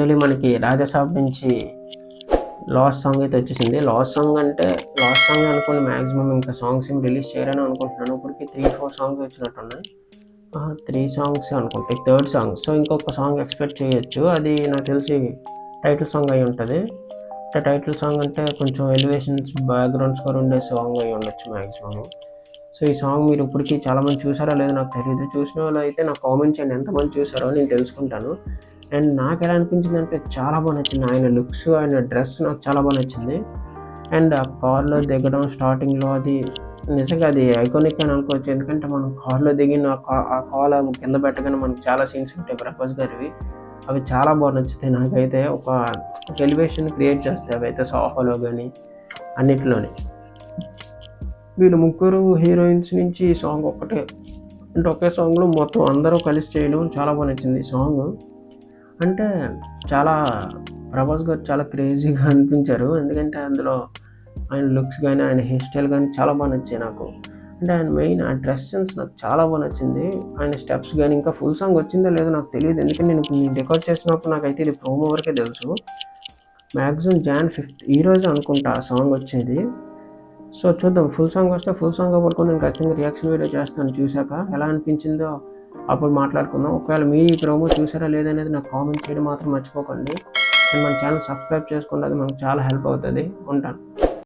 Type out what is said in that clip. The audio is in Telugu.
ఫైనలీ మనకి రాజాసాబ్ నుంచి లాస్ట్ సాంగ్ అయితే వచ్చేసింది. లాస్ట్ సాంగ్ అనుకోండి, మ్యాక్సిమం ఇంకా సాంగ్స్ ఏం రిలీజ్ చేయరని అనుకుంటున్నాను. ఇప్పటికి 3-4 సాంగ్స్ వచ్చినట్టున్నాయి. 3 సాంగ్స్ అనుకుంటే థర్డ్ సాంగ్. సో ఇంకొక సాంగ్ ఎక్స్పెక్ట్ చేయొచ్చు. అది నాకు తెలిసి టైటిల్ సాంగ్ అయి ఉంటుంది. టైటిల్ సాంగ్ అంటే కొంచెం ఎలివేషన్స్, బ్యాక్గ్రౌండ్ స్కోర్ ఉండే సాంగ్ అయి ఉండొచ్చు మ్యాక్సిమం. సో ఈ సాంగ్ మీరు ఇప్పటికీ చాలామంది చూసారో లేదో నాకు తెలియదు. చూసిన వాళ్ళు అయితే నాకు కామెంట్ చేయండి, ఎంతమంది చూసారో నేను తెలుసుకుంటాను. అండ్ నాకు ఎలా అనిపించింది అంటే చాలా బాగా నచ్చింది. ఆయన లుక్స్, ఆయన డ్రెస్ నాకు చాలా బాగా నచ్చింది. అండ్ ఆ కార్లో దిగడం స్టార్టింగ్లో అది నిజంగా అది ఐకానిక్ అని అనుకోవచ్చు. ఎందుకంటే మనం కార్లో దిగిన ఆ కాల్ కింద పెట్టగానే మనకు చాలా సీన్స్ ఉంటాయి ప్రభాస్ గారివి. అవి చాలా బాగా నచ్చుతాయి నాకైతే. ఒక ఎలివేషన్ క్రియేట్ చేస్తాయి అవి అయితే సాహోలో కానీ అన్నిటిలోని. వీళ్ళు ముగ్గురు హీరోయిన్స్ నుంచి ఈ సాంగ్ ఒక్కటే అంటే ఒకే సాంగ్లో మొత్తం అందరూ కలిసి చేయడం చాలా బాగా నచ్చింది ఈ సాంగ్. అంటే చాలా ప్రభాస్ గారు చాలా క్రేజీగా అనిపించారు. ఎందుకంటే అందులో ఆయన లుక్స్ కానీ, ఆయన హెయిర్ స్టైల్ కానీ చాలా బాగా నచ్చాయి నాకు. అంటే ఆయన మెయిన్ ఆ డ్రెస్ సెన్స్ నాకు చాలా బాగా నచ్చింది. ఆయన స్టెప్స్ కానీ, ఇంకా ఫుల్ సాంగ్ వచ్చిందో లేదో నాకు తెలియదు. ఎందుకంటే నేను రికార్డ్ చేసినప్పుడు నాకైతే ఇది ప్రోమో వరకే తెలుసు. మ్యాక్సిమం Jan 5th ఈరోజు అనుకుంటా ఆ సాంగ్ వచ్చేది. సో చూద్దాం, ఫుల్ సాంగ్ వస్తే ఫుల్ సాంగ్ అవ్వకుండా నేను ఖచ్చితంగా రియాక్షన్ వీడియో చేస్తాను. చూశాక ఎలా అనిపించిందో అప్పుడు మాట్లాడుకుందాం. ఒకవేళ మీరు ఈ ప్రోమో చూసారా లేదనేది నాకు కామెంట్ చేయడం మాత్రం మర్చిపోకండి. అండ్ మన ఛానల్ సబ్స్క్రైబ్ చేసుకోండి, అది మనకు చాలా హెల్ప్ అవుతుంది. ఉంటాను.